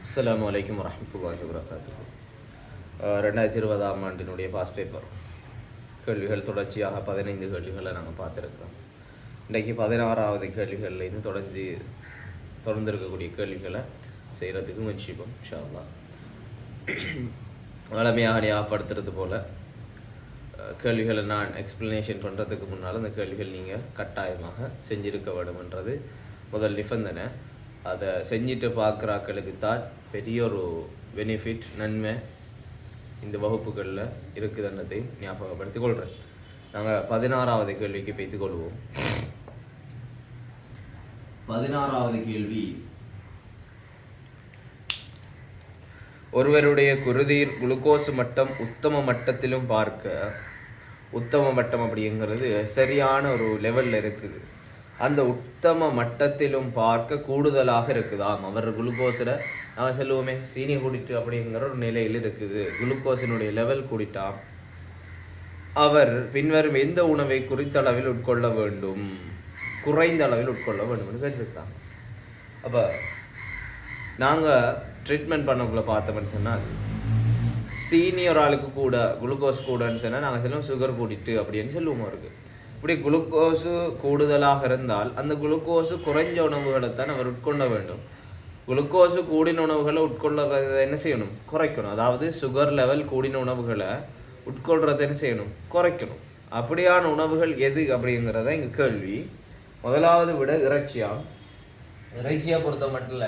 அஸ்ஸலாமு அலைக்கும் வரஹ்மத்துல்லாஹி வபரகாத்துஹு. 2020ஆம் ஆண்டினுடைய பாஸ் பேப்பர் கேள்விகள் தொடர்ச்சியாக 15 கேள்விகளை நாங்கள் பார்த்துருக்கோம். இன்றைக்கு 16வது கேள்விகள்லேருந்து தொடர்ந்துருக்கக்கூடிய கேள்விகளை செய்கிறதுக்கு முயற்சிப்போம் இன்ஷா அல்லாஹ். வளமையாக ஞாபகப்படுத்துறது போல் கேள்விகளை நான் எக்ஸ்பிளனேஷன் பண்ணுறதுக்கு முன்னால் அந்த கேள்விகள் நீங்கள் கட்டாயமாக செஞ்சுருக்க வேண்டும்ன்றது முதல் நிபந்தனை. அதை செஞ்சுட்டு பார்க்குறாக்களுக்கு தான் பெரிய ஒரு பெனிஃபிட் நன்மை இந்த வகுப்புகளில் இருக்குதுன்றதையும் ஞாபகப்படுத்திக் கொள்கிறேன். நாங்கள் 16வது கேள்விக்கு பேத்துக் கொள்வோம். 16வது கேள்வி, ஒருவருடைய குருதியில் குளுக்கோஸ் மட்டம் உத்தம மட்டத்திலும் பார்க்க, உத்தம மட்டம் அப்படிங்கிறது சரியான ஒரு லெவலில் இருக்குது, அந்த உத்தம மட்டத்திலும் பார்க்க கூடுதலாக இருக்குதாம். அவர் குளுக்கோஸில் நாங்கள் சொல்லுவோமே சீனி கூடிட்டு அப்படிங்கிற ஒரு நிலையில் இருக்குது, குளுக்கோஸினுடைய லெவல் கூடிட்டாம். அவர் பின்வரும் எந்த உணவை குறித்த அளவில் உட்கொள்ள வேண்டும், குறைந்த அளவில் உட்கொள்ள வேண்டும்னு கேட்டிருக்காங்க. அப்போ நாங்கள் ட்ரீட்மெண்ட் பண்ணக்குள்ள பார்த்தோம்னு சொன்னால், சீனியர் ஆளுக்கு கூட குளுக்கோஸ் கூடன்னு சொன்னால் நாங்கள் சொல்லுவோம் சுகர் கூடிட்டு அப்படின்னு சொல்லுவோம். அவருக்கு இப்படி குளுக்கோஸு கூடுதலாக இருந்தால் அந்த குளுக்கோஸு குறைஞ்ச உணவுகளை தான் அவர் உட்கொள்ள வேண்டும். குளுக்கோஸு கூடின உணவுகளை உட்கொள்றதை என்ன செய்யணும், குறைக்கணும். அதாவது சுகர் லெவல் கூடின உணவுகளை உட்கொள்றதை என்ன செய்யணும், குறைக்கணும். அப்படியான உணவுகள் எது அப்படிங்கிறத இங்கே கேள்வி. முதலாவது விட இறைச்சியை பொறுத்த மட்டும்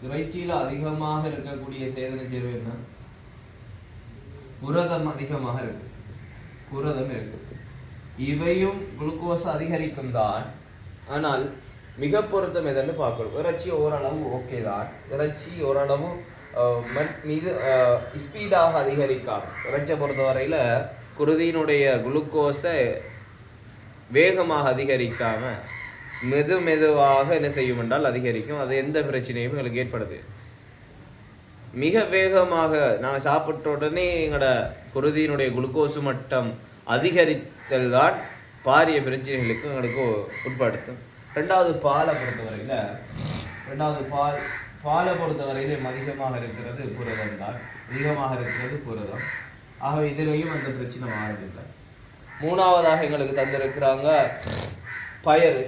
இறைச்சியில் அதிகமாக இருக்கக்கூடிய சேதன சேர்வு என்ன, புரதம் அதிகமாக இருக்கு, புரதம் இருக்கு. இவையும் குளுக்கோஸ் அதிகரிக்கும் தான். ஆனால் மிக பொருத்தம் எதுன்னு பார்க்கணும். இறைச்சி ஓரளவு ஓகே தான், இறைச்சி ஓரளவு மீது ஸ்பீடாக அதிகரிக்காம, இறைச்சியை பொறுத்தவரையில் குருதியினுடைய குளுக்கோஸை வேகமாக அதிகரிக்காம மெதுவாக என்ன செய்யும் என்றால் அதிகரிக்கும். அது எந்த பிரச்சனையும் எங்களுக்கு ஏற்படுது. மிக வேகமாக நாங்கள் சாப்பிட்ட உடனே எங்களோட குருதியினுடைய குளுக்கோஸ் மட்டம் அதிகரித்தல் தான் பாரிய பிரச்சனைகளுக்கு எங்களுக்கு உட்படுத்தும். ரெண்டாவது பாலை பொறுத்தவரையிலும் அதிகமாக இருக்கிறது புரதம் தான், புரதம். ஆகவே இதிலையும் அந்த பிரச்சனை மாறதில்லை. மூணாவதாக எங்களுக்கு தந்திருக்கிறாங்க பயறு.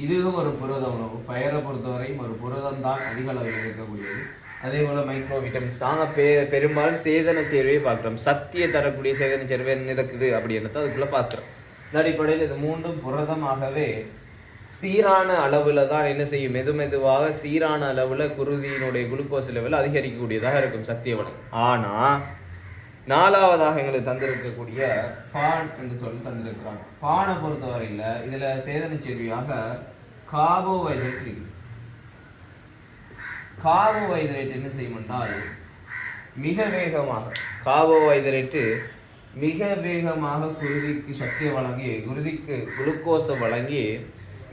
இதுவும் ஒரு புரத உணவு. பயரை பொறுத்தவரையும் ஒரு புரதம் தான் அதிக அளவில் இருக்கக்கூடியது. அதே போல் மைக்ரோ விட்டமின்ஸ். நாங்கள் பெரும்பாலும் சேதன சேர்வையை பார்க்குறோம். சக்தியை தரக்கூடிய சேதன சேர்வை என்ன இருக்குது அப்படின்றத அதுக்குள்ளே பார்க்குறோம். இந்த அடிப்படையில் இது மூன்றும் புரதமாகவே சீரான அளவில் தான் என்ன செய்யும், மெதுவாக சீரான அளவில் குருதியினுடைய குளுக்கோஸ் லெவல் அதிகரிக்கக்கூடியதாக இருக்கும், சக்தியை வழங்கும். ஆனால் நாலாவதாக எங்களுக்கு தந்திருக்கக்கூடிய பான் என்று சொல்லி தந்திருக்கிறாங்க. பானை பொறுத்தவரையில் இதில் சேதன சேர்வியாக கார்போஹைட்ரேட் இருக்கு. கார்போஹைட்ரேட் என்ன செய்யும் என்றால் மிக வேகமாக குருதிக்கு சக்தியை வழங்கி, குருதிக்கு குளுக்கோஸை வழங்கி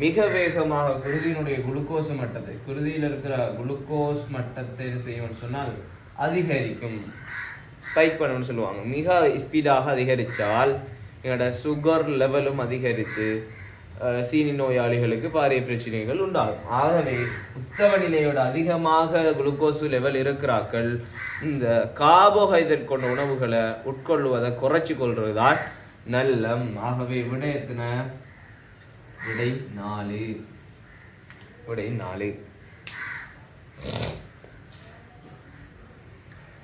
மிக வேகமாக குருதியினுடைய குளுக்கோஸ் மட்டத்தை, குருதியில் இருக்கிற குளுக்கோஸ் மட்டத்தை என்ன செய்யும்னு சொன்னால் அதிகரிக்கும், ஸ்பைக் பண்ணணும்னு சொல்லுவாங்க. மிக ஸ்பீடாக அதிகரித்தால் எங்களோட சுகர் லெவலும் அதிகரித்து சீனி நோயாளிகளுக்கு பாரிய பிரச்சனைகள் உண்டாகும். ஆகவே உத்தம நிலையோட அதிகமாக குளுக்கோஸ் லெவல் இருக்கிறார்கள் இந்த கார்போஹைட்ரேட் கொண்ட உணவுகளை உட்கொள்வதை குறைச்சி கொள்வது தான் நல்லம். ஆகவே விடை 4.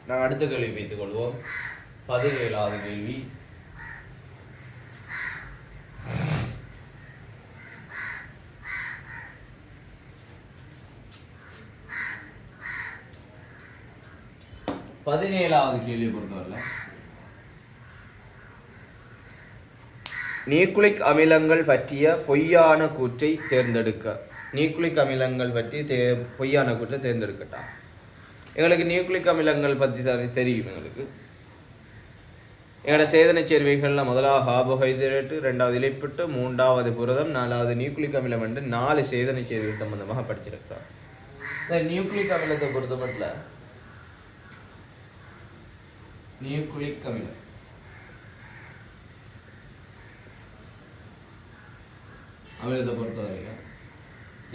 நாங்கள் அடுத்த கேள்வி வைத்துக் கொள்வோம். 17வது கேள்வி. கேள்வி பொறுத்தவரை நியூக்ளிக் அமிலங்கள் பற்றிய பொய்யான கூற்றை தேர்ந்தெடுக்க. நியூக்ளிக் அமிலங்கள் பற்றி பொய்யான கூற்றை தேர்ந்தெடுக்கட்டான். எங்களுக்கு நியூக்ளிக் அமிலங்கள் பற்றி தெரியும். எங்களோட சேதன சேர்வைகளில் முதலாவது கார்போஹைட்ரேட்டு, 2வது இலைப்பட்டு, 3வது புரதம், 4வது நியூக்ளிக் அமிலம் என்று 4 சேதன சேர்வைகள் சம்பந்தமாக படிச்சிருக்கிறோம். இந்த நியூக்ளிக் அமிலத்தை பொறுத்த மட்டும் நியூக்ளிக் அமிலம் அமிலத்தை பொறுத்த வரைக்கும்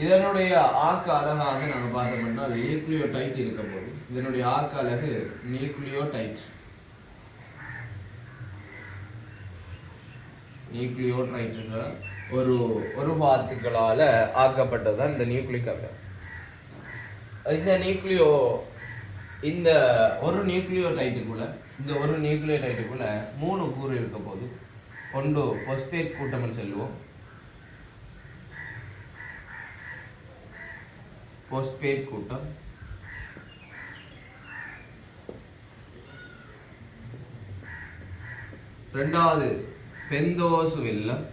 இதனுடைய ஆக்க அலகாக நாங்கள் பார்த்தோம்னா நியூக்ளியோடைட் இருக்க போது இதனுடைய ஆக்க அலகு நியூக்ளியோடைட் நியூக்ளியோடைட்ன்ற ஒரு வாத்துக்களால் ஆக்கப்பட்டதுதான் இந்த நியூக்ளிக் அமிலம். இந்த ஒரு நியூக்ளியோடைட்டுக்குள்ள 3 கூறு இருக்க போது ஒன்று பொஸ்பேட் கூட்டம் சொல்லுவோம். பொஸ்பேட் கூட்டம், ரெண்டாவது பெந்தோசு வெல்லம்,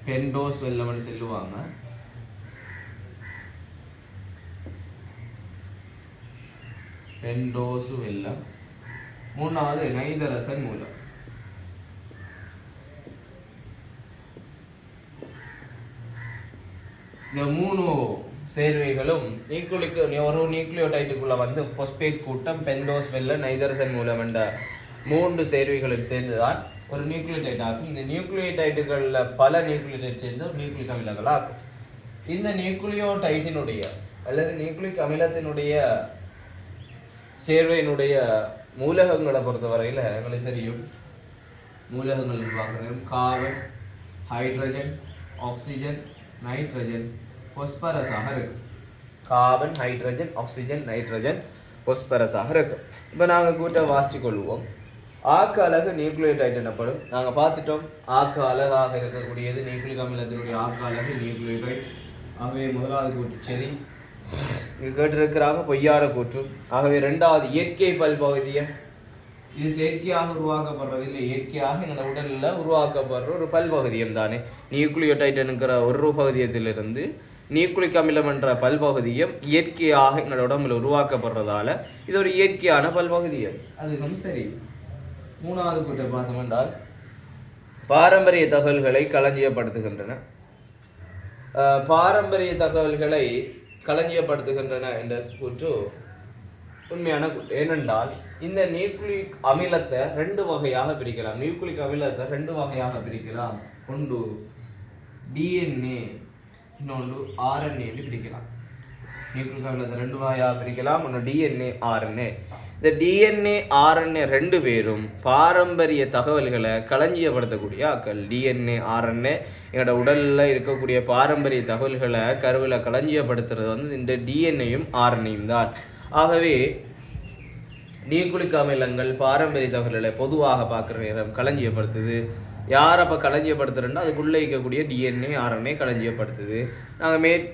பெண்டோஸ் வெல்லம்னு சொல்லுவாங்க. பெண்டோசு வெல்லம், மூணாவது நைதரசன் மூலம். இந்த 3 சேர்வைகளும் ஒரு நியூக்ளியோடைட்டுக்குள்ள வந்து பொஸ்பேட் கூட்டம், பெண்டோஸ் வெல்லம், நைதரசன் மூலம் என்ற 3 சேர்வைகளும் சேர்ந்துதான் ஒரு நியூக்ளியோடைட் ஆகும். இந்த நியூக்ளியோடைட்டுகளில் பல நியூக்ளியோடைட் சேர்ந்து நியூக்ளிக் அமிலங்கள் ஆகும். இந்த நியூக்ளியோடைட்டினுடைய அல்லது நியூக்ளிக் அமிலத்தினுடைய சேர்வையினுடைய மூலகங்களை பொறுத்தவரையில் எங்களுக்கு தெரியும். மூலகங்கள் பார்க்கணும். கார்பன், ஹைட்ரஜன், ஆக்சிஜன், நைட்ரஜன், பொஸ்பரஸாக இருக்கும். கார்பன், ஹைட்ரஜன், ஆக்சிஜன், நைட்ரஜன், பொஸ்பரஸாக இருக்கும். இப்போ நாங்கள் கூட்ட வாசித்து கொள்வோம். ஆக்க அலகு நியூக்ளியோடைட் எனப்படும். நாங்கள் பார்த்துட்டோம் ஆக்க அலகாக இருக்கக்கூடியது நியூக்ளிக் அமிலத்தினுடைய ஆக்க அலகு நியூக்ளியோடைட். ஆகவே முதலாவது கூற்று சரி, இது கேட்டிருக்கிறாங்க பொய்யான கூற்று. ஆகவே ரெண்டாவது இயற்கை பல்பகுதியம், இது செயற்கையாக உருவாக்கப்படுறது இல்லை, இயற்கையாக எங்களோட உடலில் உருவாக்கப்படுற ஒரு பல்பகுதியம் தானே. நியூக்ளியோடைட் என்கிற ஒரு பகுதியத்திலிருந்து நியூக்ளிக் அமிலம் என்ற பல்பகுதியம் இயற்கையாக எங்களோட உடம்புல உருவாக்கப்படுறதால இது ஒரு இயற்கையான பல்பகுதியம். அதுவும் சரி. மூணாவது கூற்றை பார்த்தோம் என்றால் பாரம்பரிய தகவல்களை களஞ்சியப்படுத்துகின்றன. பாரம்பரிய தகவல்களை களஞ்சியப்படுத்துகின்றன என்ற கூற்று உண்மையான கூற்று. ஏனென்றால் இந்த நியூக்ளிக் அமிலத்தை 2 வகையாக பிரிக்கலாம். நியூக்ளிக் அமிலத்தை 2 வகையாக பிரிக்கலாம். ஒன்று டிஎன்ஏ, இன்னொன்று ஆர்என்ஏ பிரிக்கலாம். நியூக்ளிக் அமிலத்தை 2 வகையாக பிரிக்கலாம். ஒன்று டிஎன்ஏ, ஆர்என்ஏ. இந்த டிஎன்ஏ, ஆர்என்ஏ 2 பேரும் பாரம்பரிய தகவல்களை களஞ்சியப்படுத்தக்கூடிய ஆக்கள். டிஎன்ஏ, ஆர்என்ஏ எங்களோட உடலில் இருக்கக்கூடிய பாரம்பரிய தகவல்களை கருவில் களஞ்சியப்படுத்துறது வந்து இந்த டிஎன்ஏயும் ஆர்என்ஏயும் தான். ஆகவே நியூக்ளிக் அமிலங்கள் பாரம்பரிய தகவல்களை பொதுவாக பார்க்குற நேரம் களஞ்சியப்படுத்துது. யார் அப்போ களஞ்சியப்படுத்துறோன்னா அதுக்குள்ளே இருக்கக்கூடிய டிஎன்ஏ, ஆர்என்ஏ களஞ்சியப்படுத்துது. நாங்கள்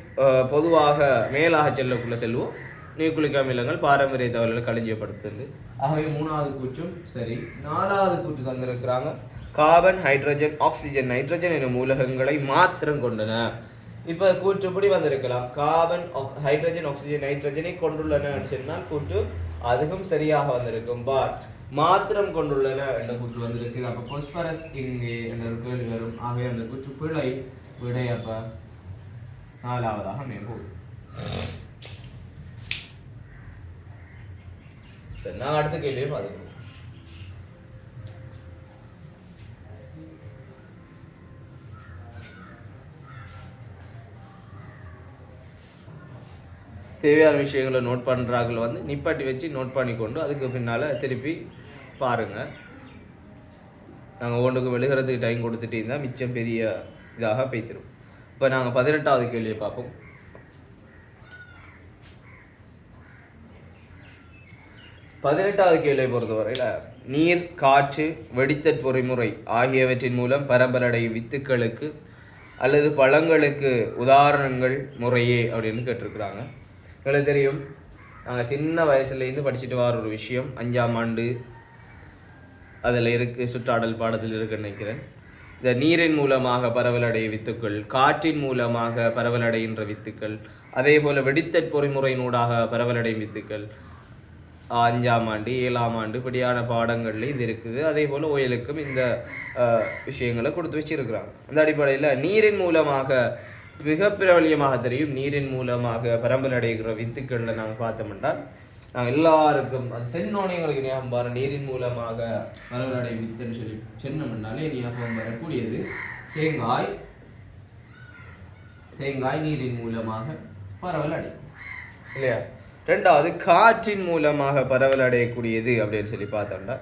பொதுவாக மேலாக செல்லக்குள்ளே செல்வோம். நியூக்ளிக் அமிலங்கள் பாரம்பரிய தகவல்களை களஞ்சியப்படுத்துது. ஆகவே மூணாவது கூற்றும் சரி. நாலாவது கூற்று தந்திருக்கிறாங்க. கார்பன், ஹைட்ரஜன், ஆக்சிஜன், நைட்ரஜன் எனும் மூலகங்களை மாத்திரம் கொண்டன. இப்போ கூற்றுப்படி வந்திருக்கலாம். கார்பன், ஹைட்ரஜன், ஆக்சிஜன், நைட்ரஜனை கொண்டுள்ளன சொன்னால் கூற்று அதுவும் சரியாக வந்திருக்கும். பட் மாத்திரம் கொண்டுள்ளன என்ற கூற்று வந்திருக்கு. அப்போ பொஸ்பரஸ் இங்கே என்ற கேள்வி வரும். ஆகவே அந்த கூற்று பிழை. விடை அப்ப 4வதாக மேம்பூர். நான் அடுத்த கேள்வியை பார்த்துக்கணும். தேவையான விஷயங்களை நோட் பண்ணுறார்கள் வந்து நிப்பாட்டி வச்சு நோட் பண்ணி கொண்டு அதுக்கு பின்னால் திருப்பி பாருங்கள். நாங்கள் ஒன்றுக்கும் எழுகிறதுக்கு டைம் கொடுத்துட்டு இருந்தால் மிச்சம் பெரிய இதாக பேத்திரும். இப்போ நாங்கள் 18வது கேள்வியை பார்ப்போம். 18வது கேள்வியை பொறுத்தவரையில் நீர், காற்று, வெடித்தற் பொறிமுறை ஆகியவற்றின் மூலம் பரம்பலடையும் வித்துக்களுக்கு அல்லது பழங்களுக்கு உதாரணங்கள் முறையே அப்படின்னு கேட்டிருக்கிறாங்க. எங்களுக்கு தெரியும், நாங்கள் சின்ன வயசுலேருந்து படிச்சுட்டு வர ஒரு விஷயம் 5ஆம் ஆண்டு அதில் இருக்குது, சுற்றாடல் பாடத்தில் இருக்குன்னு நினைக்கிறேன். இந்த நீரின் மூலமாக பரவலடைய வித்துக்கள், காற்றின் மூலமாக பரவலடைகின்ற வித்துக்கள், அதே போல் வெடித்தற் பொறிமுறையினூடாக பரவலடையும் வித்துக்கள் 5ஆம் ஆண்டு 7ஆம் ஆண்டு இப்படியான பாடங்கள்ல இது இருக்குது. அதே போல் ஓயலுக்கும் இந்த விஷயங்களை கொடுத்து வச்சிருக்கிறாங்க. அந்த அடிப்படையில் நீரின் மூலமாக மிக பிரபலியமாக தெரியும். நீரின் மூலமாக பரம்பல் அடைகிற வித்துக்களில் நாங்கள் பார்த்தோம் என்றால் நாங்கள் எல்லாருக்கும் அது சென்னோனே எங்களுக்கு ஞாபகம் வர நீரின் மூலமாக பரவலடை வித்துன்னு சொல்லி சென்னம்னாலே ஞாபகம் வரக்கூடியது தேங்காய் நீரின் மூலமாக பரவல் அடையும் இல்லையா. ரெண்டாவது காற்றின் மூலமாக பரவல் அடையக்கூடியது அப்படின்னு சொல்லி பார்த்தோம்னா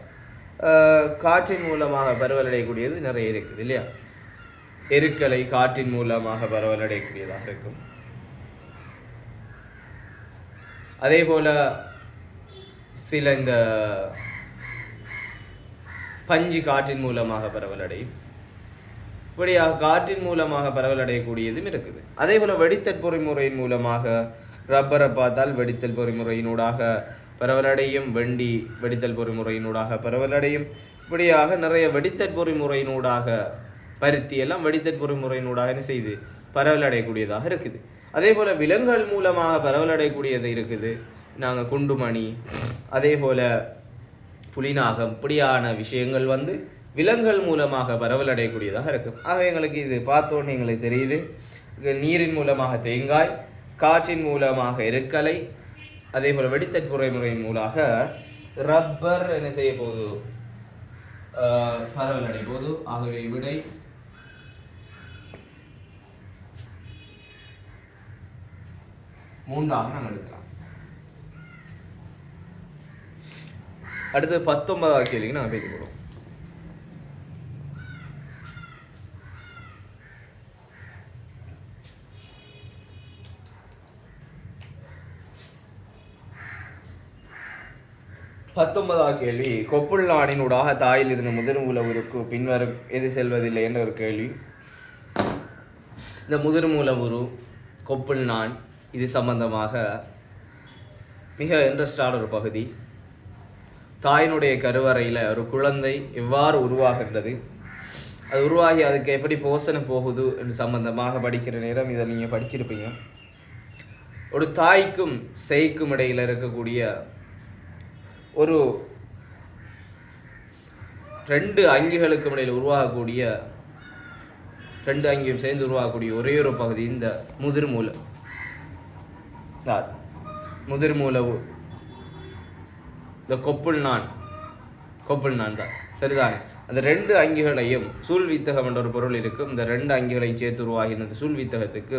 காற்றின் மூலமாக பரவல் அடையக்கூடியது நிறைய இருக்குது இல்லையா. எருக்களை காற்றின் மூலமாக பரவல் அடையக்கூடியதாக இருக்கும். அதே போல சில இந்த பஞ்சு காற்றின் மூலமாக பரவல் அடையும். இப்படியாக காற்றின் மூலமாக பரவல் அடையக்கூடியதும் இருக்குது. அதே போல வெடித்தல் பொறிமுறையின் மூலமாக ரப்பரை பார்த்தால் வெடித்தல் பொறிமுறையினூடாக பரவலடையும், வெண்டி வெடித்தல் பொறிமுறையினூடாக பரவலடையும். இப்படியாக நிறைய வெடித்தல் பொறிமுறையினூடாக பருத்தி எல்லாம் வெடித்தல் பொறிமுறையினூடாக என்ன செய்து பரவல் அடையக்கூடியதாக இருக்குது. அதே போல விலங்குகள் மூலமாக பரவல் அடையக்கூடியது இருக்குது. நாங்கள் குண்டுமணி அதே போல புலிநாகம் இப்படியான விஷயங்கள் விலங்குகள் மூலமாக பரவல் அடையக்கூடியதாக இருக்கும். ஆக எங்களுக்கு இது பார்த்தோன்னு எங்களுக்கு தெரியுது. நீரின் மூலமாக தேங்காய், காற்றின் மூலமாக எருக்கலை, அதே போல வெடித்தல் பொறிமுறையின் மூலமாக ரப்பர் என்ன செய்ய போகுது பரவல் அடைய போது. ஆகவே விடை மூன்றாக நாங்கள் எடுக்கலாம். அடுத்து 19வது கேள்விக்கு நாங்கள் பேசி போடுவோம். கேள்வி, கொப்புள் நாணினூடாக தாயில் இருந்த முதிர்மூல உருக்கு பின்வரும் எது செல்வதில்லை என்ற ஒரு கேள்வி. இந்த முதிர்மூல உரு கொப்புள் நான் இது சம்பந்தமாக மிக இன்ட்ரெஸ்டான ஒரு பகுதி. தாயினுடைய கருவறையில் ஒரு குழந்தை எவ்வாறு உருவாகின்றது, அது உருவாகி அதுக்கு எப்படி போஷணை போகுது என்று சம்பந்தமாக படிக்கிற நேரம் இதை நீங்கள் படிச்சிருப்பீங்க. ஒரு தாய்க்கும் சேய்க்கும் இடையில் இருக்கக்கூடிய ஒரு 2 அங்கிகளுக்கும் இடையில் உருவாகக்கூடிய 2 அங்கியும் சேர்ந்து உருவாகக்கூடிய ஒரே ஒரு பகுதி இந்த முதிர்மூல இந்த கொப்புள் நான் தான் சரிதானே. அந்த 2 அங்கிகளையும் சூழ் வித்தகம் என்ற ஒரு பொருள் இருக்கும். இந்த 2 அங்கிகளையும் சேர்த்து உருவாகின சூழ் வித்தகத்துக்கு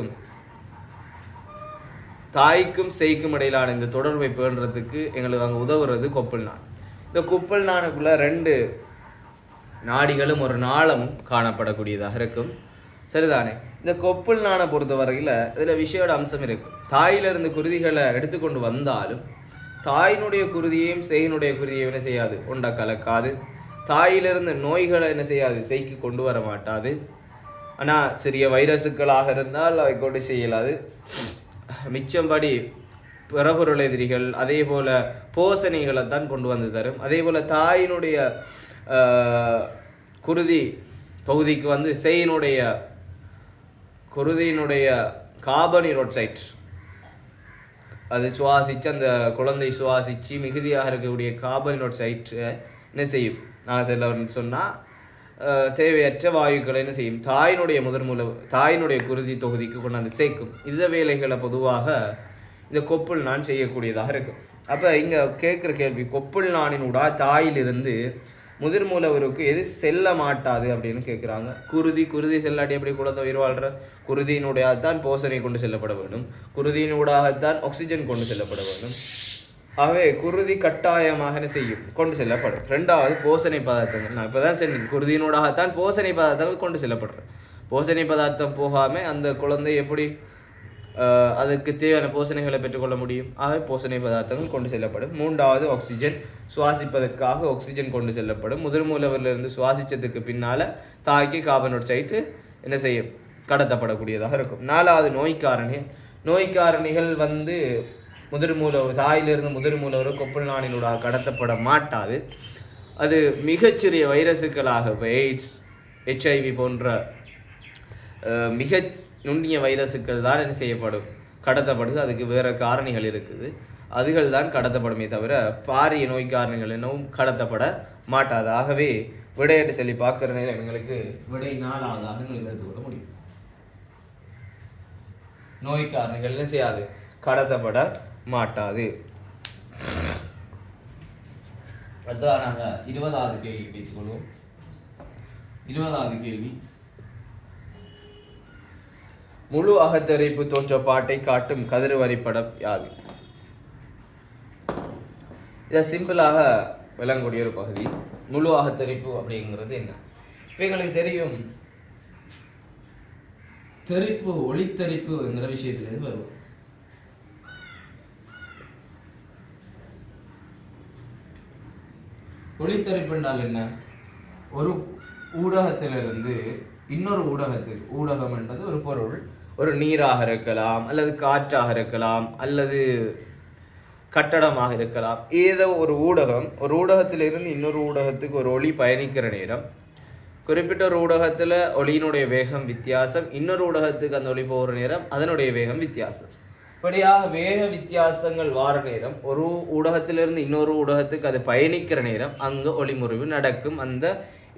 தாய்க்கும் சேய்க்கும் இடையிலான இந்த தொடர்பை பேணுறதுக்கு எங்களுக்கு அங்கே உதவுறது கொப்புள் நான். இந்த கொப்புள் நானுக்குள்ள 2 நாடிகளும் ஒரு நாளமும் காணப்படக்கூடியதாக இருக்கும் சரிதானே. இந்த கொப்புள் நானை பொறுத்த வரையில் இதில் விஷயோட அம்சம் இருக்கும். தாயிலிருந்து குருதிகளை எடுத்துக்கொண்டு வந்தாலும் தாயினுடைய குருதியையும் சேயினுடைய குருதியையும் என்ன செய்யாது, ஒண்டா கலக்காது. தாயிலிருந்து நோய்களை என்ன செய்யாது, சேய்க்கு கொண்டு வர மாட்டாது. ஆனால் சிறிய வைரசுக்களாக இருந்தால் அவை கொண்டு செய்யலாது. மிச்சம்படி பிறபொருள் எதிரிகள் அதே போல போசனைகளை தான் கொண்டு வந்து தரும். அதே போல தாயினுடைய குருதி தொகுதிக்கு சேயினுடைய குருதியினுடைய கார்பனீரோட்சைட் அது சுவாசித்து அந்த குழந்தை சுவாசித்து மிகுதியாக இருக்கக்கூடிய கார்பனீரோட்சைட் என்ன செய்யும், நான் செல்லவர்னு சொன்னால் தேவையற்ற வாயுக்களை என்ன செய்யும், தாயினுடைய குருதி தொகுதிக்கு கொண்டாந்து சேர்க்கும். இந்த வேலைகளை பொதுவாக இந்த கொப்புள் நான் செய்யக்கூடியதாக இருக்கும். அப்போ இங்கே கேட்குற கேள்வி, கொப்புள் நானினூடா தாயிலிருந்து முதிர்மூல உருக்கு எது செல்ல மாட்டாது அப்படின்னு கேட்குறாங்க. குருதி செல்லாட்டி எப்படி குழந்தை உயிர் வாழ்கிற? குருதியினுடையத்தான் போசனை கொண்டு செல்லப்பட வேண்டும், குருதியினூடாகத்தான் ஆக்சிஜன் கொண்டு செல்லப்பட வேண்டும். ஆகவே குருதி கட்டாயமாக என்ன செய்யும், கொண்டு செல்லப்படும். 2வது போசனை பதார்த்தங்கள். நான் இப்போ தான் சொன்னேன், குருதியினூடாகத்தான் போசனை பதார்த்தங்கள் கொண்டு செல்லப்படுறேன். போசனை பதார்த்தம் போகாமல் அந்த குழந்தை எப்படி அதற்கு தேவையான போசனைகளை பெற்றுக்கொள்ள முடியும்? ஆகவே போசனை பதார்த்தங்கள் கொண்டு செல்லப்படும். 3வது ஆக்சிஜன், சுவாசிப்பதற்காக ஆக்சிஜன் கொண்டு செல்லப்படும். முதிர்மூலவரிலிருந்து சுவாசித்ததுக்கு பின்னால் தாய்க்கு கார்பனோக்சைடு என்ன செய்யும், கடத்தப்படக்கூடியதாக இருக்கும். 4வது நோய்க்காரணிகள் தாயிலிருந்து முதிர்மூலவர் கொப்புள் நாணினூடாக கடத்தப்பட மாட்டாது. அது மிகச்சிறிய வைரசுக்களாக எய்ட்ஸ், HIV போன்ற மிக நுண்ணிய வைரசுக்கள் தான் என்ன செய்யப்படும், கடத்தப்படுது. அதுக்கு வேறு காரணிகள் இருக்குது, அதுகள் தான் கடத்தப்படுமே தவிர பாரிய நோய் காரணிகள் என்னவும் கடத்தப்பட மாட்டாது. ஆகவே விடை என்று சொல்லி பார்க்குற நேரம் எங்களுக்கு விடை 4வதாக எங்களுக்கு எடுத்துக்கொள்ள முடியும். நோய் காரணிகள் என்ன செய்யாது, கடத்தப்பட மாட்டாது. அடுத்ததாக நாங்கள் 20வது கேள்வி பேசிக்கொள்வோம். 20வது கேள்வி, முழு அகத்தரிப்பு தோற்ற பாட்டை காட்டும் கதிர் வரைபடம் யாது? இதை சிம்பிளாக விளங்கக்கூடிய ஒரு பகுதி. முழு அகத்தரிப்பு அப்படிங்கிறது என்ன? இப்போ எங்களுக்கு தெரியும், தெரிப்பு ஒளித்தரிப்புங்கிற விஷயத்திலிருந்து வருவோம். ஒளித்தரிப்பு என்றால் என்ன? ஒரு ஊடகத்திலிருந்து இன்னொரு ஊடகத்துக்கு, ஊடகம் என்றது ஒரு பொருள், ஒரு நீராக இருக்கலாம், அல்லது காற்றாக இருக்கலாம், அல்லது கட்டடமாக இருக்கலாம். ஏதோ ஒரு ஊடகம், ஒரு ஊடகத்திலிருந்து இன்னொரு ஊடகத்துக்கு ஒரு ஒளி பயணிக்கிற நேரம், குறிப்பிட்ட ஒரு ஊடகத்தில் ஒளியினுடைய வேகம் வித்தியாசம், இன்னொரு ஊடகத்துக்கு அந்த ஒளி போகிற நேரம் அதனுடைய வேகம் வித்தியாசம். இப்படியாக வேக வித்தியாசங்கள் வார நேரம், ஒரு ஊடகத்திலிருந்து இன்னொரு ஊடகத்துக்கு அது பயணிக்கிற நேரம் அங்கு ஒளிமுறிவு நடக்கும். அந்த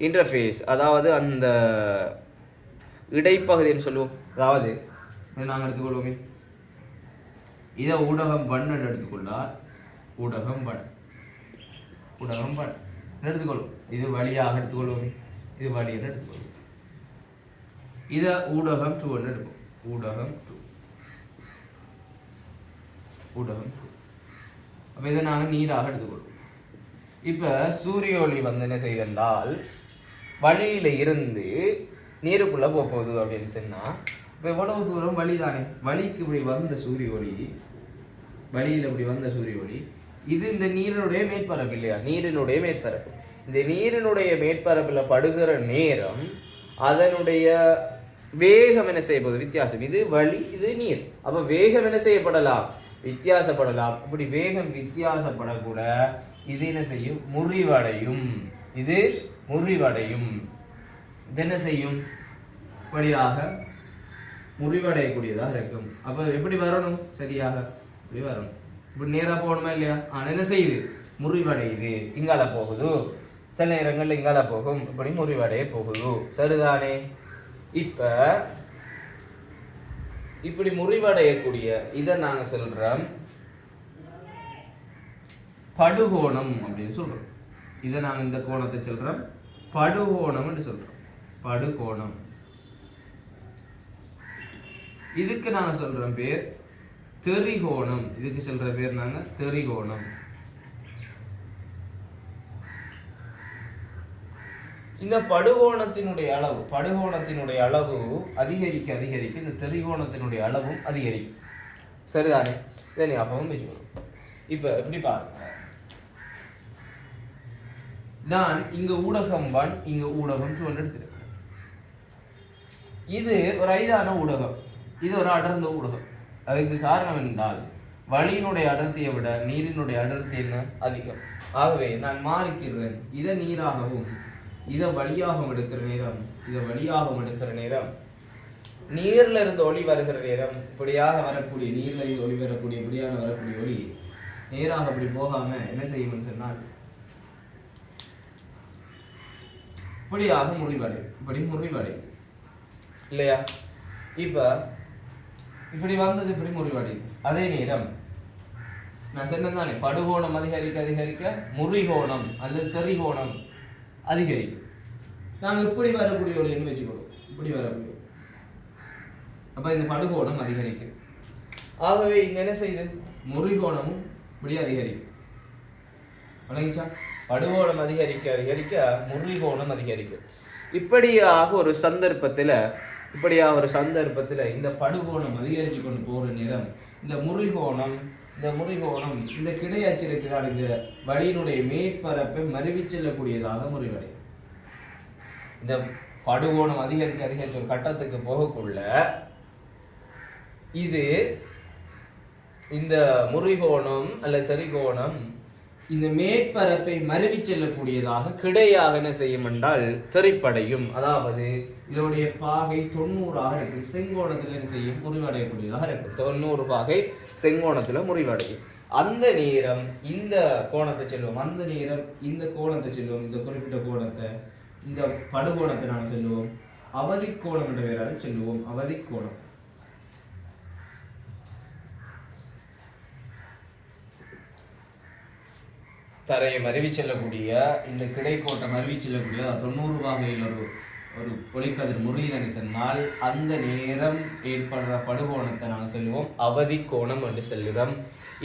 இன்டர்ஃபேஸ், அதாவது அந்த இடைப்பகுதின்னு சொல்லுவோம். அதாவது நாங்கள் எடுத்துக்கொள்வோமே, இதை ஊடகம் பண்ண எடுத்துக்கொண்டால், ஊடகம் பண்ண எடுத்துக்கொள்வோம். இது வழியாக எடுத்துக்கொள்வோமே, இது வழியாக எடுத்துக்கொள்வோம். இதை ஊடகம் 2 எடுப்போம். ஊடகம் 2. அப்போ இதை நாங்கள் நீராக எடுத்துக்கொள்வோம். இப்போ சூரிய ஒளி வந்து என்ன செய்தால் வழியில இருந்து நீருக்குள்ள போகுது அப்படின்னு சொன்னா, இப்போ எவ்வளவு தூரம் வழி தானே, வழிக்கு இப்படி வந்த சூரிய ஒளி, வழியில் இப்படி வந்த சூரிய ஒளி, இது இந்த நீரினுடைய மேற்பரப்பு இல்லையா, நீரினுடைய மேற்பரப்பு. இந்த நீரினுடைய மேற்பரப்பில் படுகிற நேரம் அதனுடைய வேகம் என்ன செய்யப்படுது, வித்தியாசம். இது வழி, இது நீர். அப்போ வேகம் என்ன செய்யப்படலாம், வித்தியாசப்படலாம். இப்படி வேகம் வித்தியாசப்படக்கூட இது என்ன செய்யும், முறிவடையும். இது முறிவடையும். இது என்ன செய்யும், இப்படியாக முறிவடையக்கூடியதாக இருக்கும். அப்போ எப்படி வரணும், சரியாக இப்படி வரணும். இப்படி நேராக போகணுமா இல்லையா? ஆனால் என்ன செய்யுது, முறிவடையுது. இங்கால போகுது, சில நேரங்களில் இங்கால போகும், இப்படி முறிவடைய போகுது. சரிதானே? இப்போ இப்படி முறிவடையக்கூடிய இதை நாங்கள் சொல்றோம் படுகோணம் அப்படின்னு சொல்றோம். இதை நாங்கள் இந்த கோணத்தை சொல்றோம் படுகோணம் என்று சொல்றோம். படுகோணம். இதுக்கு நாங்க சொல்றோம் பேர் தெரிகோணம். இதுக்கு சொல்ற பேர் நாங்க தெரிகோணம். இந்த படுகோணத்தினுடைய அளவு அதிகரிக்க அதிகரிக்க இந்த தெரிகோணத்தினுடைய அளவும் அதிகரிக்கும். சரிதானே? இதை ஞாபகம் வச்சுக்கணும். இப்ப எப்படி பாருங்க, நான் இங்க ஊடகம் 1 இங்க ஊடகம் 2 எடுத்துருக்கேன். இது ஒரு ஐதான ஊடகம், இது ஒரு அடர்ந்த ஊடகம். அதுக்கு காரணம் என்றால் வளியினுடைய அடர்த்தியை விட நீரினுடைய அடர்த்தி என்ன அதிகம். ஆகவே நான் மாறிக்கிறேன். இதை நீராகவும் இதை வழியாகவும் எடுக்கிற நேரம் நீர்ல இருந்து ஒளி வருகிற நேரம் இப்படியாக வரக்கூடிய, நீர்ல இருந்து ஒளி வரக்கூடிய இப்படியான வரக்கூடிய ஒளி நேராக அப்படி போகாம என்ன செய்யும்னு சொன்னால் இப்படியாக முறிவடையும். இப்படி முறிவடையும் இல்லையா? இப்ப இப்படி வந்தது இப்படி முறிவடையும். அதே நேரம் நான் சொன்னதானே படுகோணம் அதிகரிக்க அதிகரிக்க முறிகோணம் அல்லது தெரிகோணம் அதிகரிக்கும். நாங்க இப்படி வரக்கூடிய ஒளின்னு வச்சுக்கொள்வோம். இப்படி வரக்கூடிய, அப்ப இந்த படுகோணம் அதிகரிக்கும். ஆகவே இங்க என்ன செய்யுது, முறிகோணமும் இப்படி அதிகரிக்கும். வணங்கிச்சா? படுகோணம் அதிகரிக்க அதிகரிக்க முறிகோணம் அதிகரிக்கும். இப்படியாக ஒரு சந்தர்ப்பத்துல இந்த படுகோணம் அதிகரிச்சு கொண்டு போற நேரம் இந்த முறிகோணம் இந்த கிடையாச்சு இருக்கிறார், இந்த வழியினுடைய மேற்பரப்பை மருவி செல்லக்கூடியதாக முறிவடை. இந்த படுகோணம் அதிகரிச்சு ஒரு கட்டத்துக்கு போகக்குள்ள இது இந்த முறிகோணம் அல்லது தெரிகோணம் இந்த மேற்பரப்பை மருவி செல்லக்கூடியதாக கிடையாக என்ன செய்யும் என்றால் தெரிப்படையும். அதாவது இதனுடைய பாகை 90 இருக்கும். செங்கோணத்தில் என்ன செய்யும், முறிவடையக்கூடியதாக இருக்கும். 90 பாகை செங்கோணத்தில் முறிவடையும். அந்த நேரம் இந்த கோணத்தை சொல்லுவோம், அந்த நேரம் இந்த கோணத்தை சொல்லுவோம். இந்த குறிப்பிட்ட கோணத்தை, இந்த படுகோணத்தை நாங்கள் சொல்லுவோம் அவதி கோணம் என்ற பெயரால் சொல்லுவோம். அவதி கோணம். தரையை மருவி செல்லக்கூடிய இந்த கிடைக்கோட்டை மருவி செல்லக்கூடிய 90 வகையில் ஒரு ஒளிக்கதிர் முறிதனை சொன்னால் அந்த நேரம் ஏற்படுற படுகோணத்தை நாங்கள் சொல்லுவோம் அவதி கோணம் என்று சொல்லுறோம்.